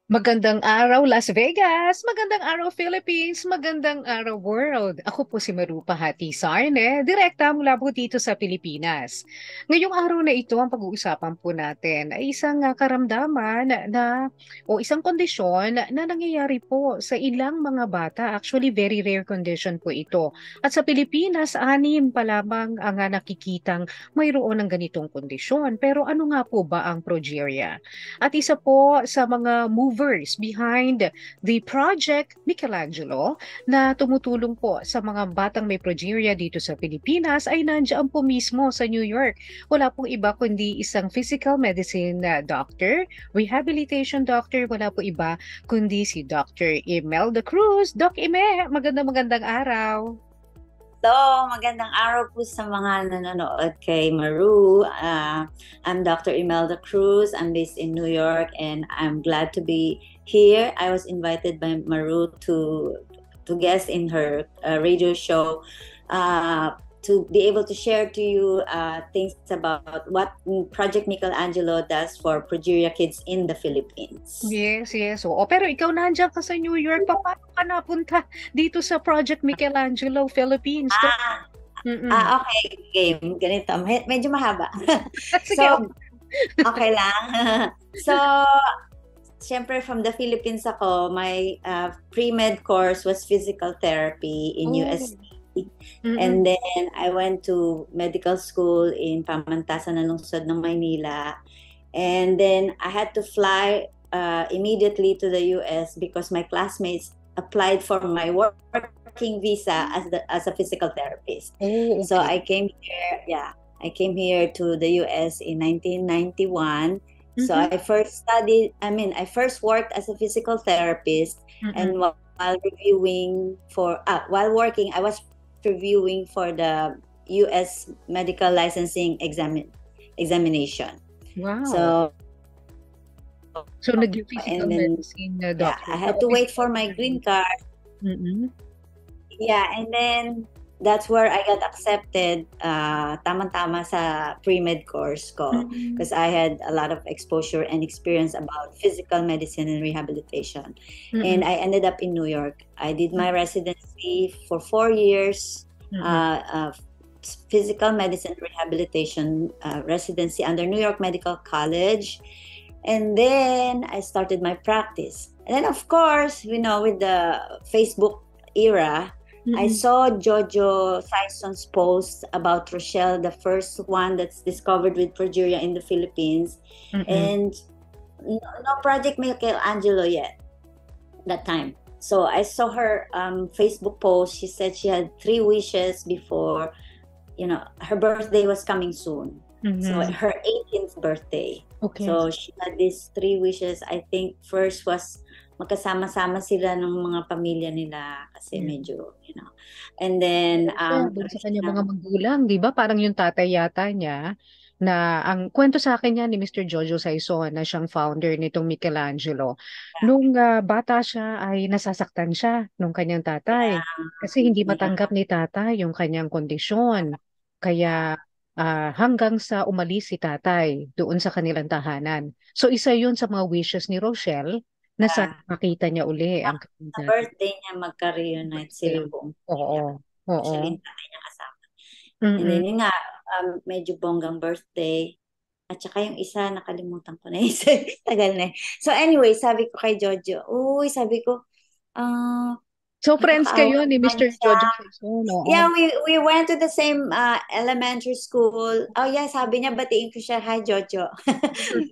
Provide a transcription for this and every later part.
Magandang araw, Las Vegas! Magandang araw, Philippines! Magandang araw, world! Ako po si Marupa Hati Sarne, direkta mula po dito sa Pilipinas. Ngayong araw na ito, ang pag-uusapan po natin ay isang karamdaman o isang kondisyon na nangyayari po sa ilang mga bata. Actually, very rare condition po ito. At sa Pilipinas, anim pa lamang ang nakikitang mayroon ng ganitong kondisyon. Pero ano nga po ba ang progeria? At isa po sa mga movers behind the Project Michelangelo na tumutulong po sa mga batang may progeria dito sa Pilipinas ay nandiyan po mismo sa New York. Wala pong iba kundi isang physical medicine doctor, rehabilitation doctor, wala po iba kundi si Dr. Imelda Cruz. Doc Ime, magandang araw. Hello, magandang araw po sa mga nanonood kay Maru. I'm Dr. Imelda Cruz. I'm based in New York and I'm glad to be here. I was invited by Maru to guest in her radio show uh, to be able to share to you things about what Project Michelangelo does for progeria kids in the Philippines. Yes, yes. Oo. Pero ikaw nandiyan ka sa New York. Paano ka napunta dito sa Project Michelangelo, Philippines? To? Ah, Mm-mm. okay, game. Ganito. Medyo mahaba. Sige. So, okay lang. So, siyempre from the Philippines ako, my pre-med course was physical therapy in Oh. UST. Mm-mm. And then I went to medical school in Pamantasan na lungsod ng Maynila. And then I had to fly immediately to the US because my classmates applied for my working visa as a physical therapist. Oh, So okay. I came here, yeah, I came here to the US in 1991. So Mm-hmm. I first worked as a physical therapist, Mm-mm. and while working, I was reviewing for the US medical licensing examination. Wow. So, So, naging physical and then, medicine yeah, doctor I ka had o to wait physical for my green therapist? card. Mm-mm. Yeah, and then that's where I got accepted tamang-tama sa pre-med course ko Mm-mm. because I had a lot of exposure and experience about physical medicine and rehabilitation. And Mm-mm. I ended up in New York. I did my residency for 4 years, Mm-mm. uh, uh, physical medicine and rehabilitation residency under New York Medical College. And then I started my practice. And then, of course, with the Facebook era, I Mm-mm. saw Jojo Sison's post about Rochelle, the first one that's discovered with progeria in the Philippines. Mm-mm. And no Project Michelangelo yet that time. So I saw her Facebook post. She said she had 3 wishes before, her birthday was coming soon. So Mm-mm. her 18th birthday. Okay. So she had these 3 wishes. I think first was magkasama-sama sila ng mga pamilya nila kasi Yeah. medyo. And then, Doon sa kanyang mga magulang, di ba? Parang yung tatay yata niya na ang kwento sa akin niya ni Mr. Jojo Saison na siyang founder nitong Michelangelo. Nung bata siya ay nasasaktan siya nung kanyang tatay yeah, kasi hindi yeah, matanggap ni tatay yung kanyang kondisyon. Kaya hanggang sa umalis si tatay doon sa kanilang tahanan. So isa yun sa mga wishes ni Rochelle na sana yeah. makita niya uli ang kanyang Sa tatay. birthday niya, magka-reunite Birthday. silang buong pamilya. Oo. Especially Oo. yung tatay niya kasama. And then Mm-mm. yun nga, medyo bonggang birthday. At saka yung isa, nakalimutan ko na yung isa. Tagal na eh. So anyway, sabi ko kay Jojo, uy, sabi ko, ah, So friends nakakaawa kayo ni naman Mr. siya. Jojo Sison, Yeah, oo. we went to the same elementary school. Oh yeah, sabi niya, batiin ko siya, hi Jojo.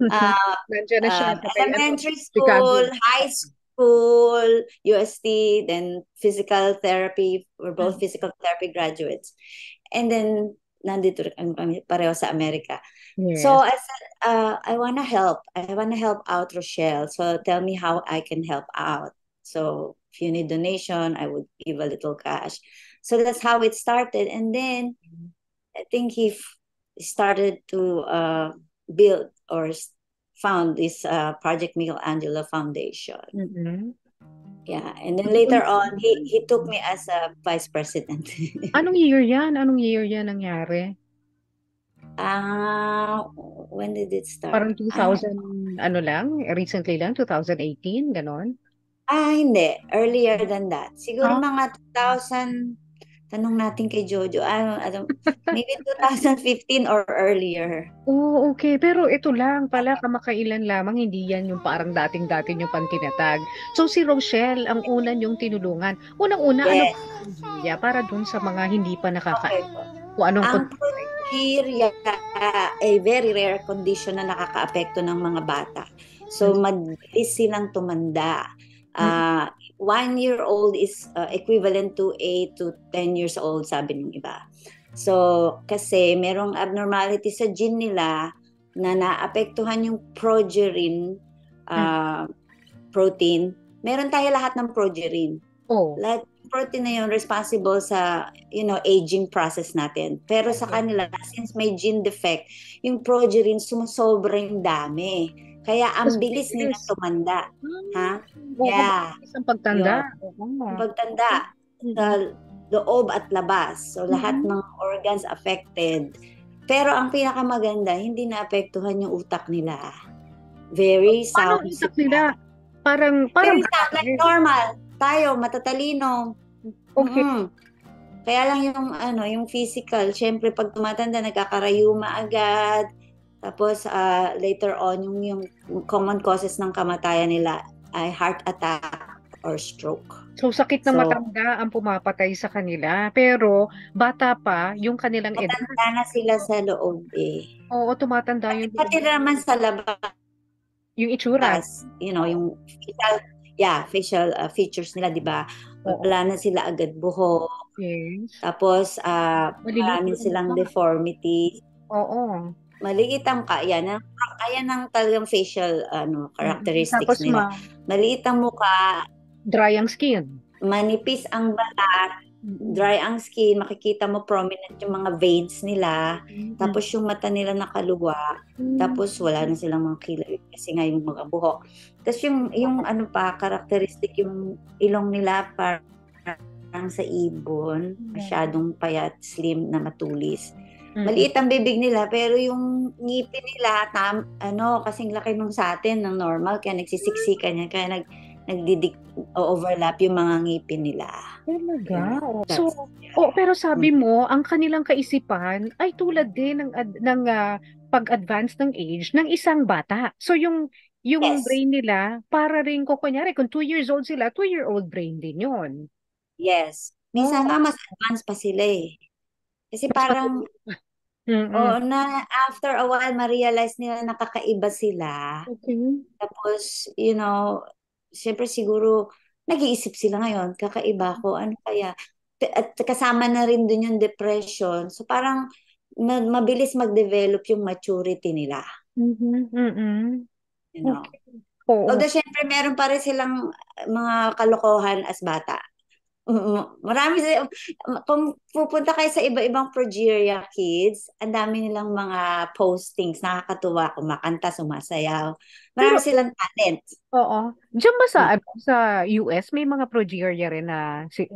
uh, Nandiyan na siya sa may Elementary Chicago. school, high school, UST, then physical therapy. We're both Mm. physical therapy graduates. And then, nandito rin kami pareho sa Amerika. So Yes. I said, I want to help. I want to help out Rochelle. So tell me how I can help out. So if you need donation, I would give a little cash. So that's how it started. And then I think started to build or found this Project Michelangelo Foundation. Mm-mm. Yeah, and then later on, he took me as a vice president. Anong year yan? Anong year yan nangyari? When did it start? Parang 2000, ano lang, recently lang, 2018, ganon? Hindi. Earlier than that. Siguro Ah, mga 2000, tanong natin kay Jojo. Maybe 2015 or earlier. oh, okay. Pero ito lang pala, kamakailan lamang, hindi yan yung parang dating-dati yung pantinatag. So si Rochelle, ang una yung tinulungan. Unang-una, ano Yes. ba ang Julia? Para dun sa mga hindi pa Okay po. kung anong Ang progeria, a very rare condition na nakakaapekto ng mga bata. So, mabilis silang tumanda. Mm, 1 year old is equivalent to 8 to 10 years old, sabi ng iba. So, kasi merong abnormality sa gene nila na naapektuhan yung progerin mm. protein. Meron tayo lahat ng progerin. Oh, Lahat ng protein na yun responsible sa, aging process natin. Pero sa kanila, since may gene defect, yung progerin sumusobrang dami. Kaya mas ang bilis nila bilis. tumanda. Ha? Oo, mas Yeah. bilis ang pagtanda. Yun. Oo. Ang pagtanda sa Mm-mm. loob at labas. So lahat Mm-mm. ng organs affected. Pero ang pinakamaganda, hindi naapektuhan yung utak nila. Very Paano ang sound utak nila? Parang Very bata sound, pa like rin. normal. Tayo, matatalino. Okay. Mm-mm. Kaya lang yung physical, syempre pag tumatanda, nagkakarayuma agad. Tapos later on, yung common causes ng kamatayan nila ay heart attack or stroke. So, sakit na So, matanda ang pumapatay sa kanila. Pero, bata pa, yung kanilang edad. matanda na sila sa loob eh. Oo, tumatanda yung Pati naman sa labas, yung itsura. yung facial features nila, di ba? Oo. Wala na sila agad buhok. Yes. Tapos, Maliliit marami yung silang mukha. deformity. Oo. Maliit ang ayan ang talagang facial Mm-mm. characteristics Tapos, nila. Maliit ang mukha, dry ang skin. manipis ang balat, Mm-mm. dry ang skin, makikita mo prominent yung mga veins nila, Mm-mm. tapos yung mata nila nakaluwa, Mm. tapos wala na silang mga kilay kasi nga yung mga buhok. Tapos yung ano pa, characteristic yung ilong nila parang sa ibon, masyadong payat, slim na matulis. Mm-mm. Maliit ang bibig nila, pero yung ngipin nila, kasing laki nung sa atin, ng normal, kaya nagsisiksikan yan, kaya nagdidik overlap yung mga ngipin nila. Talaga? Yun. Oh. That's, So, oh, pero mm, sabi mo, ang kanilang kaisipan ay tulad din ng pag-advance ng age ng isang bata. So, yung yes, brain nila, para rin kung kunyari, kung 2 years old sila, 2-year-old brain din yun. yes. Minsan Oh, nga mas advanced pa sila eh. Kasi mas parang, matuloy. Mm-mm. oo na, after a while, ma-realize nila nakakaiba sila. Okay. Tapos, siyempre siguro, nag-iisip sila ngayon, kakaiba ko, ano kaya? At kasama na rin dun yung depression. So parang, mabilis mag-develop yung maturity nila. Mm-hmm. Mm-mm. You know? Okay. Oo. Although, syempre, meron pa rin silang mga kalokohan as bata. Marami kung pupunta kayo sa iba-ibang progeria kids, ang dami nilang mga postings, nakakatuwa, kumakanta, sumasayaw. Pero, Marami silang talent. oo. Diyan ba sa, Mm. sa US, may mga progeria rin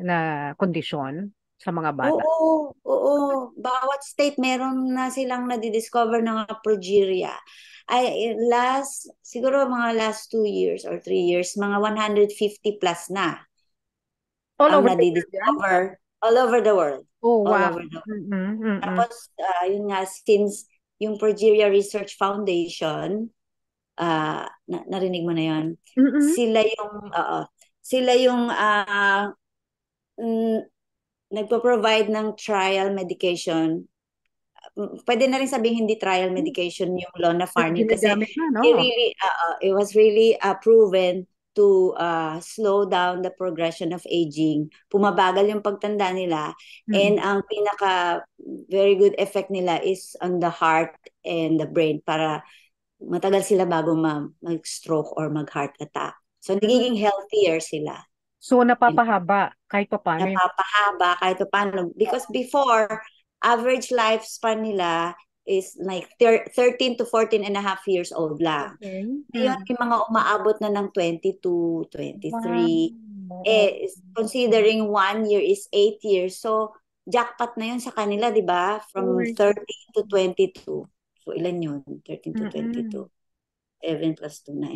na kondisyon sa mga bata? Oo, oo. Bawat state meron na silang nadidiscover ng mga progeria. Siguro mga last 2 years or 3 years, mga 150 plus na All ang over the world yan? nadidiscover all over the world. Oh, All wow. over the world. Mm-mm, mm-mm. Tapos, yun nga, since yung Progeria Research Foundation, narinig mo na yun, Mm-mm. sila yung, sila yung mm, nagpo-provide ng trial medication. Pwede na rin sabihin hindi trial medication yung Pero Lonafarnib kasi ginagamit na, no? it was really proven to slow down the progression of aging. Pumabagal yung pagtanda nila, and Mm-mm. ang pinaka very good effect nila is on the heart and the brain para matagal sila bago mag-stroke or mag-heart attack. So Mm. nagiging healthier sila. So, napapahaba kahit paano yung... Napapahaba kahit paano. Because before, average lifespan nila is like 13 to 14 and a half years old lang. Okay. Ngayon, Mm. may mga umaabot na ng 22, Wow. 23. Oo. Considering 1 year is 8 years. So, jackpot na yun sa kanila, di ba? From Oy. 13 to 22. So, ilan yun? 13 to 22. Mm-mm. 7 plus 2, 9.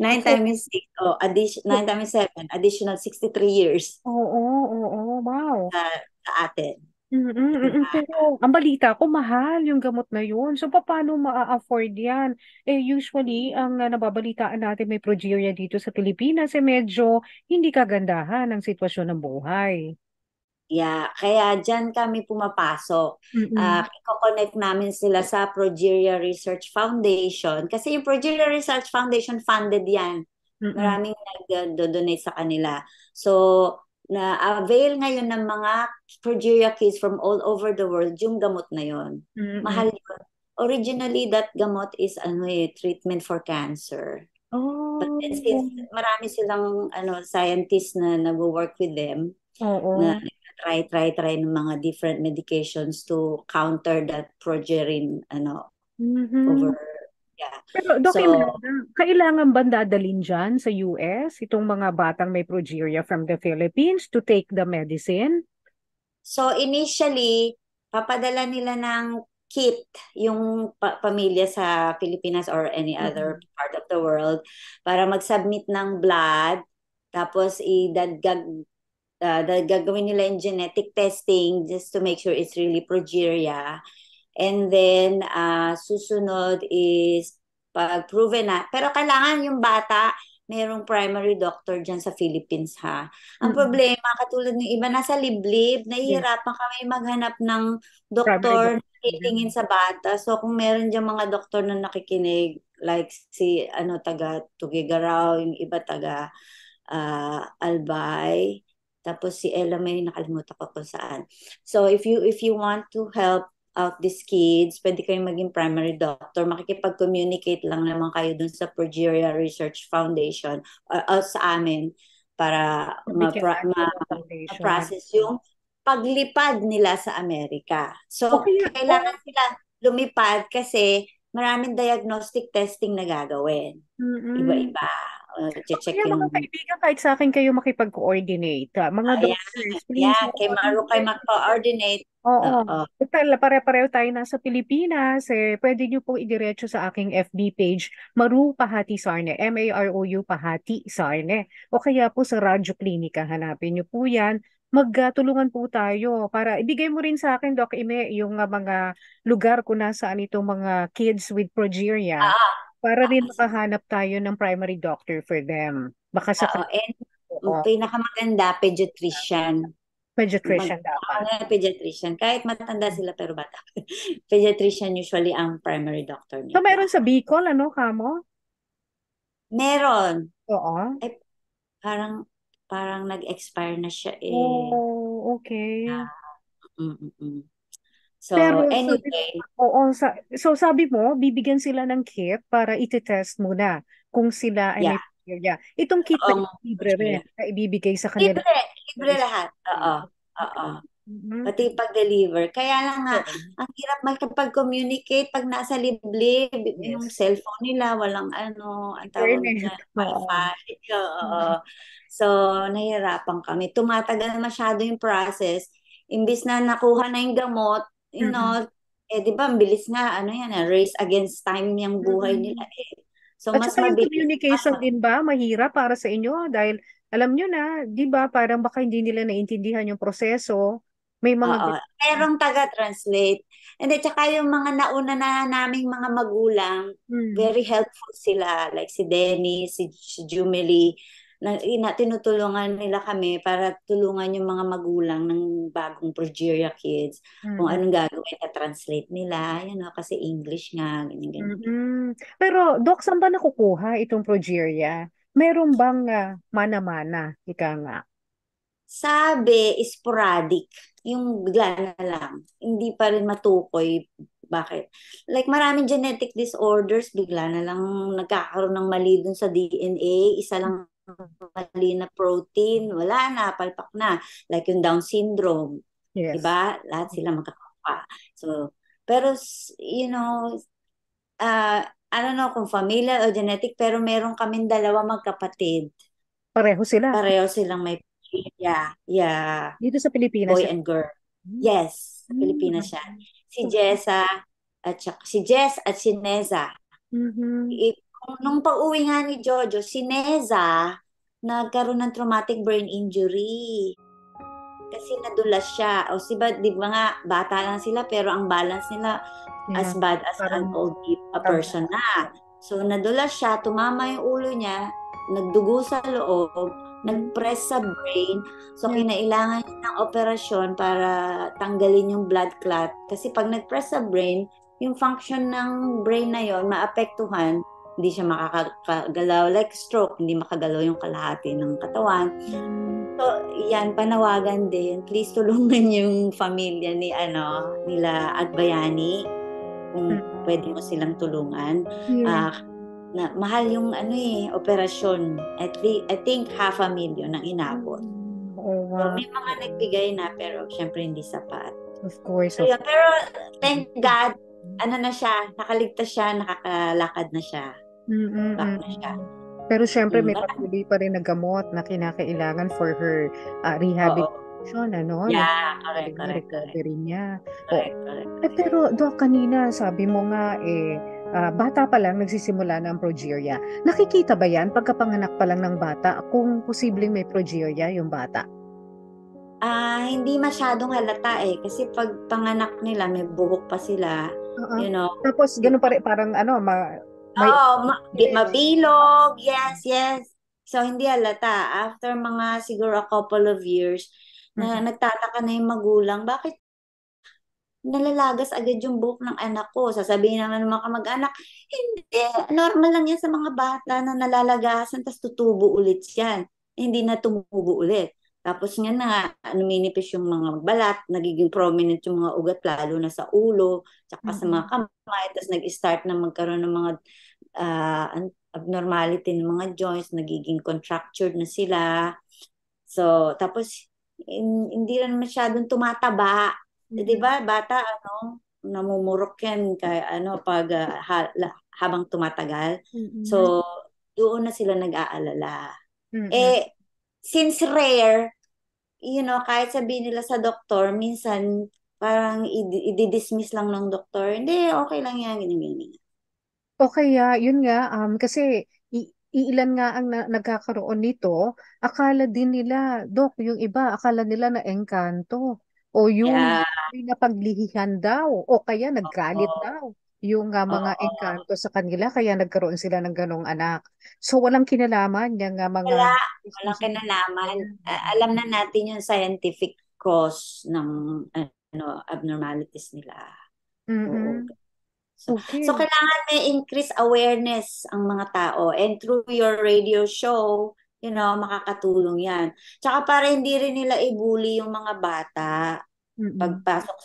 9 So, times 6. Oh, 9 so, times 7. Additional 63 years oo, oo, wow. sa, sa atin. Pero ang balita ko, mahal yung gamot na yun. So, paano maa-afford yan? Usually, ang nababalitaan natin may progeria dito sa Pilipinas, medyo hindi kagandahan ang sitwasyon ng buhay. Yeah, kaya dyan kami pumapasok. Mm-mm. I-connect namin sila sa Progeria Research Foundation. Kasi yung Progeria Research Foundation funded yan. Mm-mm. Maraming nag-donate sa kanila. So, na-avail ngayon ng mga progeria kids from all over the world yung gamot na yon. Mm-mm. Mahal yun. Originally, that gamot is treatment for cancer. But then since Oh, marami silang scientists na nag-work with them, na oo. try ng mga different medications to counter that progerin over Mhm. yeah. Pero, Doc So Imelda, kailangan ba dadalhin dyan sa US itong mga batang may progeria from the Philippines to take the medicine? initially papadala nila ng kit yung pamilya sa Pilipinas or any other Mm-mm. part of the world para mag-submit ng blood, tapos gagawin nila yung genetic testing just to make sure it's really progeria. And then, susunod is pag proven na. Pero kailangan yung bata, merong primary doctor dyan sa Philippines, ha. Ang Mm-mm. problema, katulad ng iba, nasa liblib, Yes, nahihirapan kami maghanap ng primary doktor na doctor. titingin sa bata. So, kung meron dyan mga doktor na nakikinig, like si, taga Tugigaraw, yung iba taga Albay, tapos si Ella May, nakalimutan ko kung saan. So, if you want to help out these kids, pwede kayong maging primary doctor. Makikipag-communicate lang naman kayo dun sa Progeria Research Foundation sa amin para Bigyan natin ng foundation. ma-process yung paglipad nila sa Amerika. O So, kaya, kailangan sila lumipad kasi maraming diagnostic testing na gagawin. mm-mm. Iba-iba. O Check kaya mga yung kaibigan, kahit sa akin kayo makipag-coordinate. Mga doctors, please, Kay Maru kayo mag-coordinate. oo. Oo. Total, pare-pareho tayo nasa Pilipinas. Pwede nyo pong idiretso sa aking FB page, Maru Pahati Sarne, Marou Pahati Sarne. O kaya po sa Radyo Klinika, hanapin nyo po yan. Magtulungan po tayo para ibigay mo rin sa akin, Doc Ime, yung mga lugar kung nasaan itong mga kids with progeria Ah, para rin sige. makahanap tayo ng primary doctor for them. Baka Oo. sakali, And oo, pinakamaganda, pediatrician. pediatrician dapat. Mag pediatrician. Kahit matanda sila pero bata. Pediatrician usually ang primary doctor So, nila. meron sa Bicol, ano, kamo? Meron. Oo. Ay, parang parang nag-expire na siya eh. Oh, okay. Mm, mm, mm. Pero, So, so, anyway, oo, so sabi mo, bibigyan sila ng kit para iti-test muna kung sila ay yeah. may bacteria. Itong kit na Ang ito, libre rin na ibibigay sa kanila. libre, libre lahat. Oo. Oo. Mhm. Pati pag-deliver. Kaya lang nga, Oo. ang hirap makipag-communicate pag nasa liblib, yung Yes. cellphone nila, walang ang tawag Internet. dyan, Oo. wifi. Oo. So, nahihirapan kami. Tumatagal masyado yung process. Imbis na nakuha na yung gamot, Mm-mm. di ba, ang bilis nga, yan, race against time yung buhay nila Mm-mm. eh. So, At mas saka yung mabilis. communication din ba, mahirap para sa inyo? Dahil alam nyo na, di ba, parang baka hindi nila naintindihan yung proseso. May mga Oo. Merong taga-translate. And then, tsaka yung mga nauna na naming mga magulang, mm, very helpful sila. Like si Denny, si Jumeli, tinutulungan nila kami para tulungan yung mga magulang ng bagong progeria kids. Kung mm, anong gagawin na translate nila. Kasi English nga, ganyan, ganyan. Pero, Doc, saan ba nakukuha itong progeria? Meron bang mana-mana? Ika nga. Sabi, sporadic. Yung bigla na lang. Hindi pa rin matukoy. Bakit? Like maraming genetic disorders, bigla na lang nagkakaroon ng mali dun sa DNA. Isa lang mali na protein. Wala na, palpak na. Like yung Down syndrome. Yes. Diba? Lahat sila magkakapa. So, pero, I don't know kung familial o genetic, pero meron kaming dalawa magkapatid. Pareho sila. Pareho silang may, yeah, yeah, Dito sa Pilipinas. boy and girl. Yes, sa Mm. Pilipinas siya. Si Jess at si Neza. Mhm. Nung pag-uwi nga ni Jojo, si Neza nagkaroon ng traumatic brain injury. Kasi nadulas siya. O di ba nga, bata lang sila, pero ang balance nila as Yeah. bad as an Parang old a tanda. person na. So, nadulas siya, tumama yung ulo niya, nagdugo sa loob, Mm. nag-press sa brain. So, Yeah. kinailangan niya ng operasyon para tanggalin yung blood clot. Kasi pag nag-press sa brain, yung function ng brain na yon maapektuhan, hindi siya makakagalaw. Like stroke, hindi makagalaw yung kalahati ng katawan. Mm. So, yan, panawagan din. Please tulungan yung pamilya nila Agbayani kung pwede mo silang tulungan. Yeah. Mahal yung operasyon. I think 500,000 ang inabot. Oh, So, wow. may mga nagbigay na pero syempre hindi sapat. Of course, So, of yun. Pero course. thank God, na siya, nakaligtas siya, nakakalakad na siya. Back Mm. na siya. Pero syempre may Wala. patuloy pa rin na gamot na kinakailangan for her Oo. rehabilitation, ano, yung Yeah, correct, correct, correct. recovery niya. O, Correct, correct, correct. pero Doc, kanina sabi mo nga bata pa lang nagsisimula ng progeria. Nakikita ba yan pagkapanganak pa lang ng bata kung posibleng may progeria yung bata? Hindi masyadong halata kasi pag panganak nila, may buhok pa sila, Oo. you know. Tapos ganun pa rin, parang may Oo, yes. mabilog, yes, yes. So, hindi halata. After mga siguro a couple of years, na Mhm. nagtataka na yung magulang, bakit nalalagas agad yung buhok ng anak ko? Sasabihin naman ng mga kamag-anak, hindi, normal lang yan sa mga bata na nalalagasan, tapos tutubo ulit yan. Hindi na tumubo ulit. Tapos nga numinipis yung mga balat, nagiging prominent yung mga ugat, lalo na sa ulo, tsaka sa mga Mhm. kamay, tapos nag-start na magkaroon ng mga abnormality ng mga joints, nagiging contractured na sila. So, tapos, hindi rin masyadong tumataba. 'Di Mhm. ba, bata, namumurok yan pag habang tumatagal. Mhm. So, doon na sila nag-aalala. Mhm. Eh, since rare, kahit sabihin nila sa doktor, minsan, parang i-dismiss lang ng doktor, hindi, okay lang yan, ganyan, ganyan. O kaya, yun nga, kasi iilan nga ang nagkakaroon nito, akala din nila, Dok, yung iba, akala nila na engkanto. O Yeah. yung napaglihihan daw, o kaya naggalit Oo. daw yung mga Oo. engkanto sa kanila, kaya nagkaroon sila ng ganong anak. So, walang kinalaman yung mga Wala, walang issues. kinalaman. Alam na natin yung scientific cause ng abnormalities nila. Oo. Mm-mm. So Okay. kailangan may increase awareness ang mga tao. And through your radio show, makakatulong yan. Tsaka para hindi rin nila i-bully yung mga bata Mm-mm. pagpasok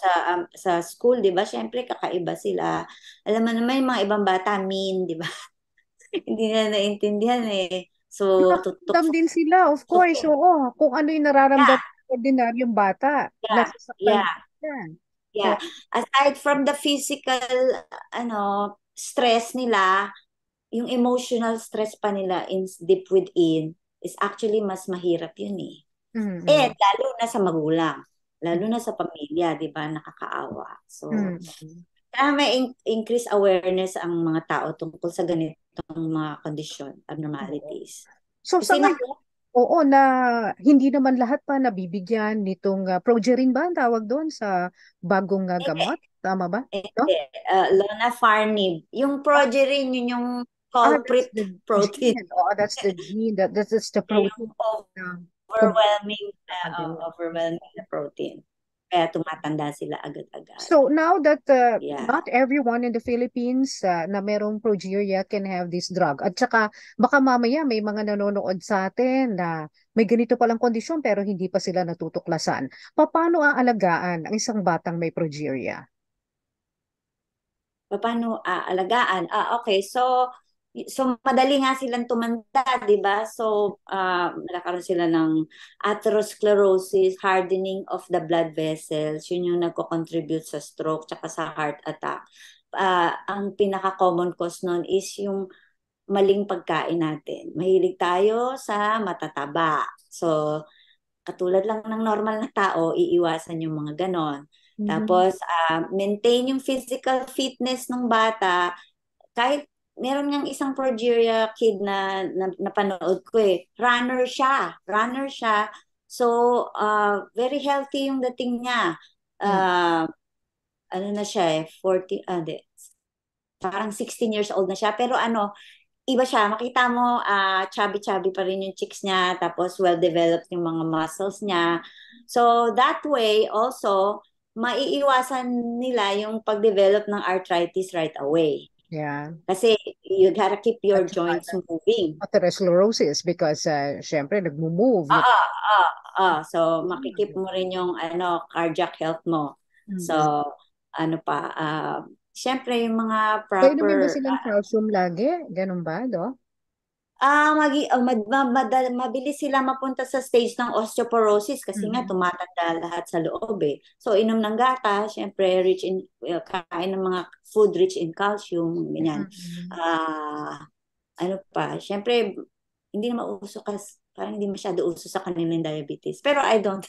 sa school, 'di ba? Syempre kakaiba sila. Alam mo naman yung mga ibang bata mean, 'di ba? Hindi na naintindihan So tutok Nakaramdam din sila, of course, tutok. oo. Kung ano yung Yeah, nararamdaman ng ordinaryong bata, yeah, nasasaktan yeah. sila. Yeah. So, Aside from the physical stress nila, yung emotional stress pa nila in deep within is actually mas mahirap yun eh. mm, Lalo na sa magulang, lalo na sa pamilya, 'di ba, nakakaawa. So, mm. kaya may increase awareness ang mga tao tungkol sa ganitong mga kondisyon, Oo. abnormalities. So sa Kasi ngayon, oo na hindi naman lahat pa nabibigyan nitong progerin ba ang tawag doon sa bagong gamot? Tama ba? No? hindi, Lonafarnib. Yung progerin, yun yung That's culprit the protein. gene. Oh, that's the gene. That's the Yung protein na overwhelming, kumagamot. overwhelming na protein. Kaya tumatanda sila agad-agad. So now that Yeah. not everyone in the Philippines na merong progeria can have this drug. At saka baka mamaya may mga nanonood sa atin na may ganito palang kondisyon pero hindi pa sila natutuklasan. Paano aalagaan ang isang batang may progeria? Paano aalagaan? Okay. So madali nga silang tumanda, di ba? So, nagkakaroon sila ng atherosclerosis, hardening of the blood vessels. Yun yung nagko-contribute sa stroke tsaka sa heart attack. Ang pinaka-common cause nun is yung maling pagkain natin. Mahilig tayo sa matataba. So, katulad lang ng normal na tao, iiwasan yung mga ganon. Mhm. Tapos, maintain yung physical fitness ng bata. Kahit meron ngang isang progeria kid na napanood ko eh. Runner siya. So, very healthy yung dating niya. Mm. Uh, ano na siya eh, 40, hindi, parang 16 years old na siya. Pero iba siya. Makita mo, chubby-chubby pa rin yung cheeks niya. Tapos, well-developed yung mga muscles niya. So, that way, also, maiiwasan nila yung pag-develop ng arthritis right away. Yeah. Kasi you gotta keep your At saka joints moving. atherosclerosis because syempre nagmo-move yung So, makikip mo rin yung cardiac health mo. So, mm. ano pa, syempre yung mga Painumin ba proper silang calcium lagi? Ganun ba, do? mabilis sila mapunta sa stage ng osteoporosis kasi nga Mm. tumatanda lahat sa loob eh. So inom ng gata, syempre kain ng mga food rich in calcium, ganyan. Mm. Ano pa, syempre hindi na mauso kasi parang hindi masyado uso sa kanila yung diabetes. Pero I Mm. don't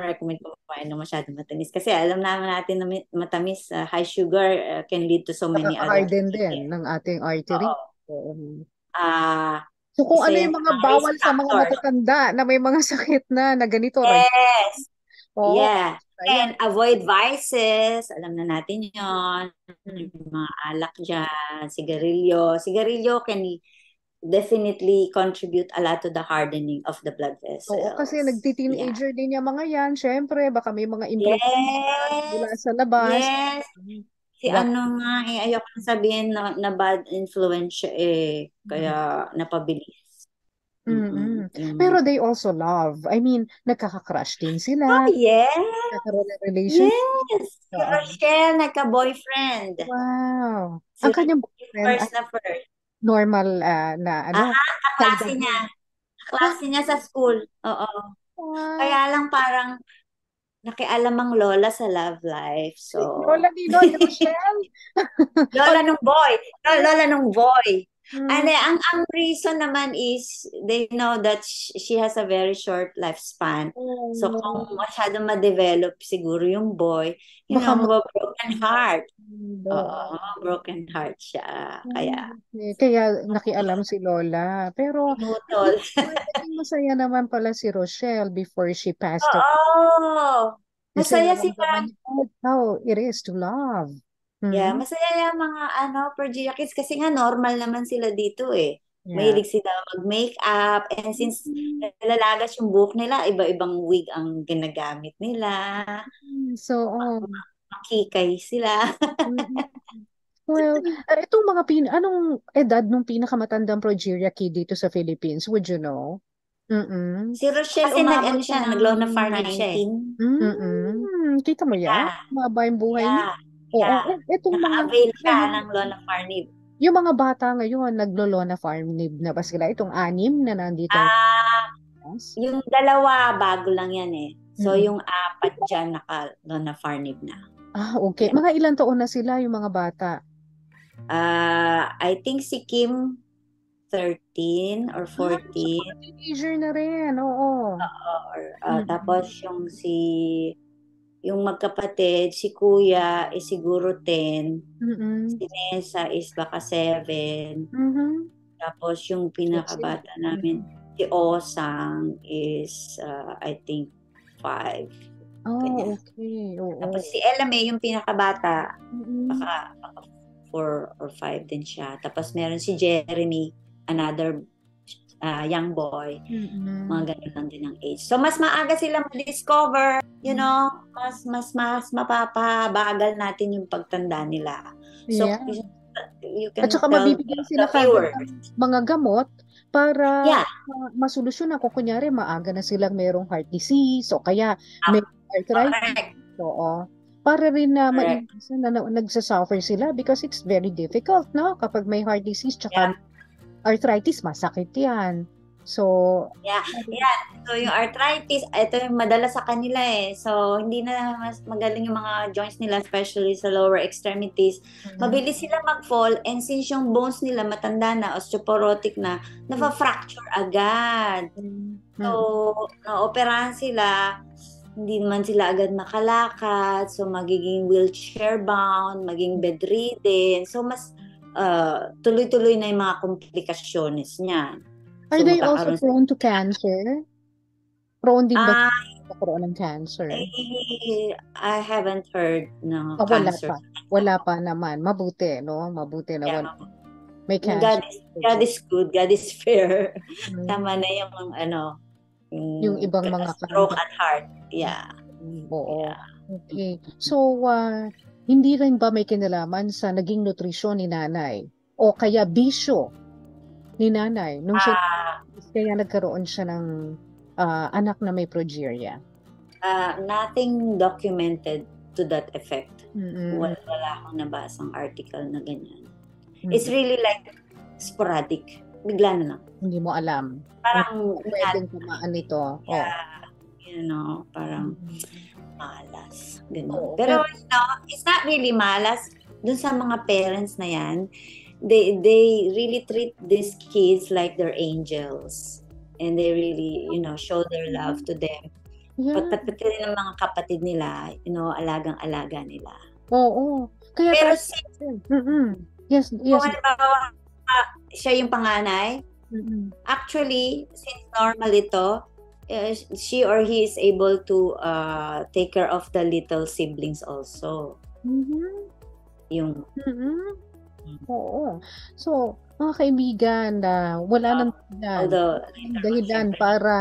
recommend kumain ng masyado matamis kasi alam naman natin na matamis, high sugar can lead to so many other Nakaka-harden din diseases. ng ating artery. Oo. Oo. Ah, So kung isa ano yan yung sa mga mga risk bawal sa mga factors. matatanda na may mga sakit na ganito, Yes. oo, Yeah. ayan. And avoid vices. Alam na natin yon. Mm. Yung mga alak dyan, sigarilyo. Sigarilyo can definitely contribute a lot to the hardening of the blood Oo, kasi vessels. Yeah. nagti-teenager din yung mga yan. Siyempre, baka may mga impluensya mula Yes. sa labas. Yes. Si Baka, nga ayoko na sabihin na bad influence siya eh. mm. Kaya napabilis. Mm-mm. Yung Pero they also love. I mean, nagkaka-crush din Oh, sila. yes. Nagkakaroon ng relationship. Yes. Si Oo. Rochelle, nagka-boyfriend. Wow. Si Ang kanyang Rochelle, boyfriend first ay na first. normal na ano, Aha, sa edad kaklase niya. niya. Ah, Kaklase niya sa school. Oo. wow. Kaya lang parang nakialam ang lola sa love life. So, Lola ni Rochelle. O, lola nung boy. Lola nung boy. mm, Ang reason naman is they know that she has a very short lifespan. So oh, kung masyadong ma-develop siguro yung boy, baka broken heart. Oo, oo. broken heart siya. Kaya Okay. Kaya nakialam si Lola. Pero pinutol. naging masaya naman pala si Rochelle before she passed away. Oo. Kasi Masaya sila. naramdaman niya how it is to love. Yeah, Mhm. masaya yung mga Pergia kids kasi nga normal naman sila dito eh. Yeah. Mahilig sila mag-makeup and since Mhm. nalalagas yung buhok nila, iba-ibang wig ang ginagamit nila. So, oh. Makikay sila. Mhm. Well, itong mga anong edad nung pinakamatandang progeria kid dito sa Philippines? Would you know? Mm-mm. Si Rochelle, Kasi umabot nag-ano siya siya, ng nag-loan of farming siya eh. 19. Kita mo yan? Yeah, Maba yung buhay niya. yeah, Oo. yeah. Itong mga, Naka-avail ka ngayon, ng loan of farming. yung mga bata ngayon, naglolo na farm leave na ba sila? Itong anim na nandito. Ah, Yes. yung dalawa, bago lang yan eh. So, Mm-mm. yung apat dyan, naka-loan of farming na. Okay. Yeah. Mga ilang taon na sila, yung mga bata? I think si Kim, 13 or So, 14. mga teenager na rin. Oo. Tapos Mm-mm. yung magkapatid, si Kuya is siguro 10. Mm-mm. Si Nessa is baka 7. Mhm. Tapos yung Sila. pinakabata namin, si Osang is I think 5. Oh, Ganyan. okay. Tapos Oo. si Elame, yung pinakabata, Mm-mm. baka 4 or 5 din siya. Tapos meron si Jeremy, another young boy. Mm-mm. Mga ganun lang din ang age. So, mas maaga sila ma-discover, mas mapapabagal natin yung pagtanda nila. So, Yeah. you At can saka tell mabibigyan the sila kagad viewers. ng mga gamot para Yeah. masolusyon ako. Kunyari, maaga na silang merong heart disease o kaya may arthritis. Correct. Oo. Para rin na Correct. maiwasan na nagsasuffer sila because it's very difficult, no? Kapag may heart disease tsaka Yeah. arthritis, masakit yan. So, Yeah, yeah. So yung arthritis, ito yung madalas sa kanila eh. So hindi na mas magaling yung mga joints nila, especially sa lower extremities. mm, Mabilis sila mag-fall and since yung bones nila matanda na, osteoporotic na, nafa-fracture agad. So, mm, naoperahan sila, hindi naman sila agad makalakad. So magiging wheelchair bound, maging bedridden. So mas tuloy-tuloy na yung mga komplikasyones niyan. are So they also magkakaroon prone to cancer? Prone din ba Ah, magkaroon ng cancer? I haven't heard no Wala cancer. pa. Wala pa naman. Mabuti, no? Mabuti na Yeah, wala. May God cancer. is God is good, God is fair. Mm. Tama na yung Yung yung ibang mga stroke karamdaman. at heart. Yeah, Oo. yeah. Okay. So, hindi rin ba may kinalaman sa naging nutrisyon ni nanay? O kaya bisyo ni nanay nung siya Ah, kaya nagkaroon siya ng anak na may progeria? nothing documented to that effect. Mm-mm. Wala akong nabasang article na ganyan. It's Mm-mm. really like sporadic. Bigla na lang. Hindi mo alam. O Parang pwedeng tamaan nito. Oo. parang Mm-mm. malas. Ganun. Oo. Pero, Pero, it's not really malas. Dun sa mga parents na yan, they really treat these kids like they're angels. And they really, show their love to them. yeah. Pati rin ng mga kapatid nila, alagang-alaga nila. Oo. Kaya Pero tayo. Mm-mm. Yes, kung yes. halimbawa, siya yung panganay, Mm-mm. actually, since normal ito, she or he is able to take care of the little siblings also. Mhm. Yung Mm. Oo. So, mga kaibigan, wala nang although dahilan syempre, para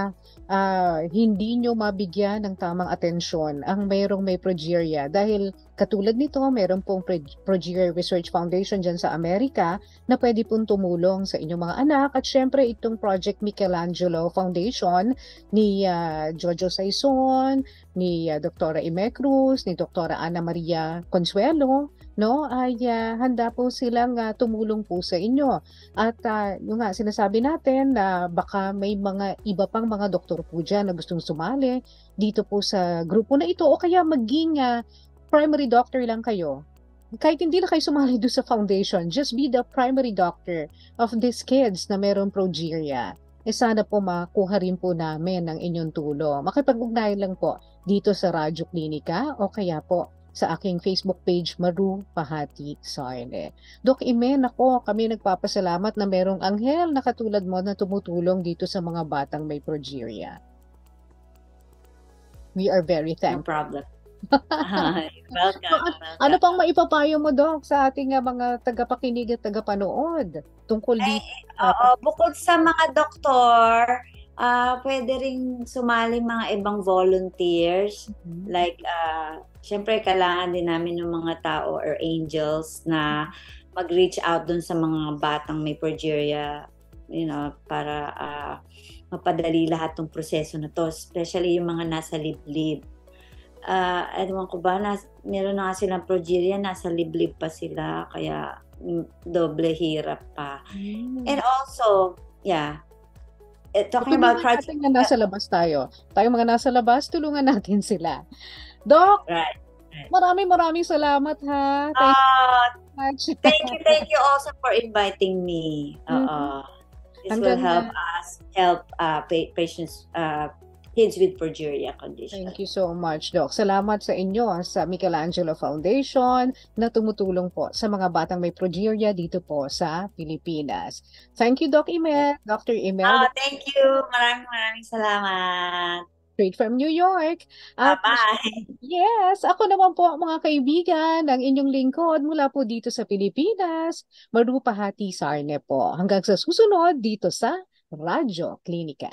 hindi nyo mabigyan ng tamang atensyon ang mayroong may progeria. Dahil katulad nito, mayroong pong Progeria Research Foundation dyan sa Amerika na pwede pong tumulong sa inyong mga anak. At syempre, itong Project Michelangelo Foundation ni Jojo Saison, ni Dr. Ime Cruz, ni Dr. Ana Maria Consuelo, no, ay handa po silang tumulong po sa inyo. At yung nga sinasabi natin na baka may mga iba pang mga doktor po dyan na gustong sumali dito po sa grupo na ito o kaya maging primary doctor lang kayo. Kahit hindi na kayo sumali doon sa foundation, just be the primary doctor of these kids na merong progeria. Sana po makuha rin po namin ang inyong tulong. Makipag-ugnayan lang po dito sa Radyo Klinika o kaya po sa aking Facebook page, Maru Pahati Sarne. Dok Imen, ako, kami nagpapasalamat na merong anghel na katulad mo na tumutulong dito sa mga batang may progeria. We are very no thankful. problem. Welcome. Ano pang maipapayo mo, Dok, sa ating mga tagapakinig at tagapanood tungkol dito? Bukod sa mga doktor, pwede ring sumali mga ibang volunteers. Like, syempre, kailangan din namin ng mga tao or angels na mag-reach out dun sa mga batang may progeria, para mapadali lahat ng proseso na to, especially yung mga nasa liblib. Ewan ko ba, meron na nga silang progeria, nasa liblib pa sila, kaya doble hirap pa. And also, talking about project. Natin na nasa labas tayo. Tayong mga nasa labas, tulungan natin sila. Dok, Right. maraming salamat ha. Thank you also for inviting me. This will help us help patients, kids with progeria condition. Thank you so much, Doc. Salamat sa inyo sa Michelangelo Foundation na tumutulong po sa mga batang may progeria dito po sa Pilipinas. Thank you, Doc Imel. Dr. Imel. Thank you. Maraming salamat. Straight from New York. Bye-bye. Yes, ako naman po mga kaibigan, ang inyong lingkod mula po dito sa Pilipinas. Maru Pahati Sarne po. Hanggang sa susunod dito sa Radyo Klinika.